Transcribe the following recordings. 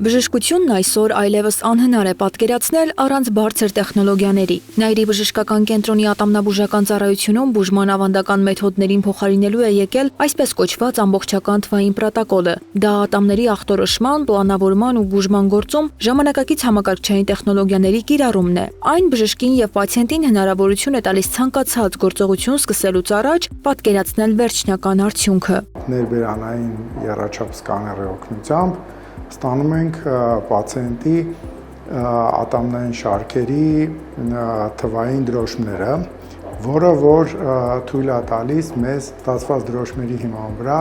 Բժշկությունն այսօր այլևս անհնար է պատկերացնել առանց բարձր տեխնոլոգիաների։ Նայիրի բժշկական կենտրոնի ատամնաբուժական ծառայությունում բուժման ավանդական մեթոդներին փոխարինելու է եկել այսպես կոչված ամբողջական թվային պրոտոկոլը։ Դա ատամների ախտորոշման, պլանավորման ու բուժման գործում ժամանակակից համակարգչային տեխնոլոգիաների կիրառումն է։ Այն բժշկին եւ պացիենտին հնարավորություն է տալիս ցանկացած գործողություն սկսելուց առաջ պատկերացնել վերջնական արդյունքը։ Ներբերանային եռաչափ սկաների օգնությամբ ստանում ենք պացիենտի ատամնային շարքերի թվային դրոշմները, որը որ թույլ է տալիս մեզ ստացված դրոշմերի հիման վրա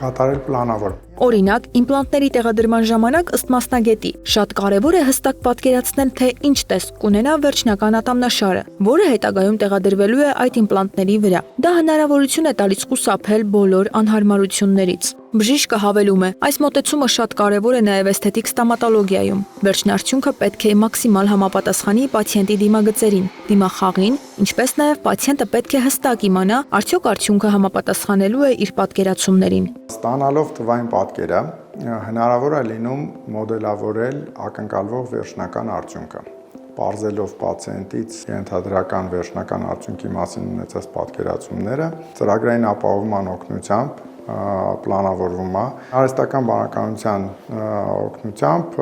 կատարել պլանավոր։ Օրինակ, իմպլանտների տեղադրման ժամանակ ըստ մասնագետի շատ կարևոր է հստակ պատկերացնել, թե ինչ տեսք կունենա վերջնական ատամնաշարը, որը հետագայում տեղադրվելու է այդ իմպլանտների վրա։ Դա հնարավորություն է տալիս խուսափել բոլոր անհարմարություններից։ Բժիշկը հավելում է, այս մոտեցումը շատ կարևոր է նաև էսթետիկ ստոմատոլոգիայում։ Վերջնարդյունքը պետք է մաքսիմալ համապատասխանի պացիենտի դիմագծերին, դիմախաղին, ինչպես նաև պացիենտը պետք է հստակ իմանա, արդյոք արդյունքը համապատասխանելու է իր պատկերացումներին։ Ստանալով թվային պատկերը, հնարավոր է լինում մոդելավորել ակնկալվող վերջնական արդյունքը։ Պարզելով պացիենտից ենթադրական վերջնական արդյունքի մասին ունեցած պատկերացումները, ծրագրային ապահովման օգնությամբ պլանավորվում է, արհեստական բանականության օգնությամբ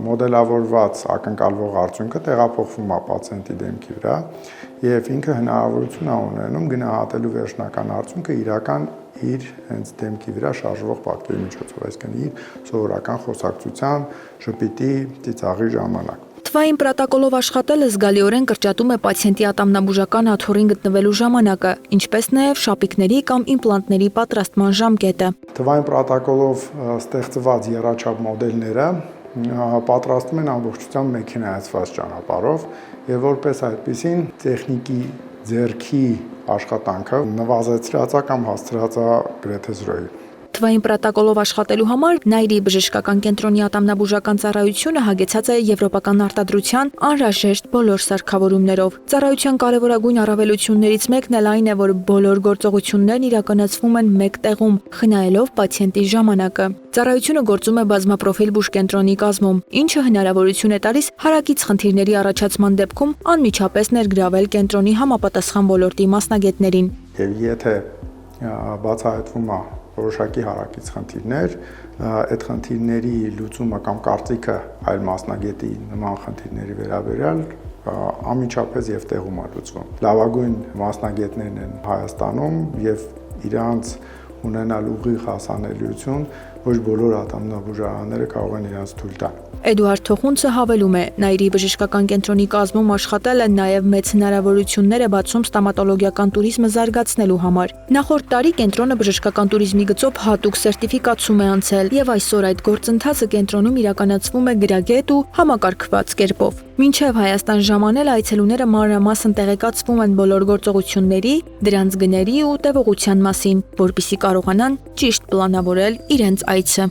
մոդելավորված ակնկալվող արդյունքը տեղափոխվում է պացիենտի դեմքի վրա եւ ինքը հնարավորություն է ունենում գնահատելու վերջնական արդյունքը իրական իր հենց դեմքի վրա շարժվող պատկերի միջոցով, այսինքն իր սովորական խոսակցության, շփիտի, ծիծաղի ժամանակ։ Թվային պրոտոկոլով աշխատելը զգալիորեն կրճատում է պացիենտի ատամնաբուժական աթոռին գտնվելու ժամանակը, ինչպես նաև շապիկների կամ իմպլանտների պատրաստման ժամկետը։ Թվային պրոտոկոլով ստեղծված եռաչափ մոդելները պատրաստվում են ամբողջությամբ մեքենայացված ճանապարհով եւ որպես այդպիսին տեխնիկի ձեռքի աշխատանքը նվազեցրած է կամ հասցրած է գրեթե զրոյի։ Թվային պրոտոկոլով աշխատելու համար Նայիրի բժշկական կենտրոնի ատամնաբուժական ծառայությունը հագեցած է եվրոպական արտադրության անհրաժեշտ բոլոր սարքավորումներով։ Ծառայության կարևորագույն առավելություններից մեկն էլ այն է, որ բոլոր գործողություններն իրականացվում են մեկ տեղում, խնայելով պացիենտի ժամանակը։ Ծառայությունը գործում է բազմապրոֆիլ բուժկենտրոնի կազմում, ինչը հնարավորություն է տալիս հարակից խնդիրների առաջացման դեպքում անմիջապես ներգրավել կենտրոնի համապատասխան ոլորտի մասնագետներին։ Եվ եթե բացահայտվում է որոշակի հարակից խնդիրներ, այդ խնդիրների լուծումը կամ կարծիքը այլ մասնագետի նման խնդիրների վերաբերյալ անմիջապես եւ տեղում է լուծվում։ Լավագույն մասնագետներն են Հայաստանում եւ իրանց ունենալ ուղիղ հասանելիություն ոչ բոլոր ատամնաբուժարանները կարող են իրանց թույլ տալ։ Էդուարդ Թոխունցը հավելում է, Նայիրի բժշկական կենտրոնի կազմում աշխատելը նաև մեծ հնարավորություններ է բացում ստոմատոլոգիական туриզմը զարգացնելու համար։ Նախորդ տարի կենտրոնը բժշկական туриզմի գծով հատուկ սերտիֆիկացում է անցել եւ այսօր այդ գործընթացը կենտրոնում իրականացվում է գրագետ ու համակարգված կերպով։ Մինչև Հայաստան ժամանել այցելուները մանրամասն տեղեկացվում են բոլոր գործողությունների, դրանց գների ու տևողության մասին, որպեսզի կարողանան ճիշտ պլանավորել իրենց այցը։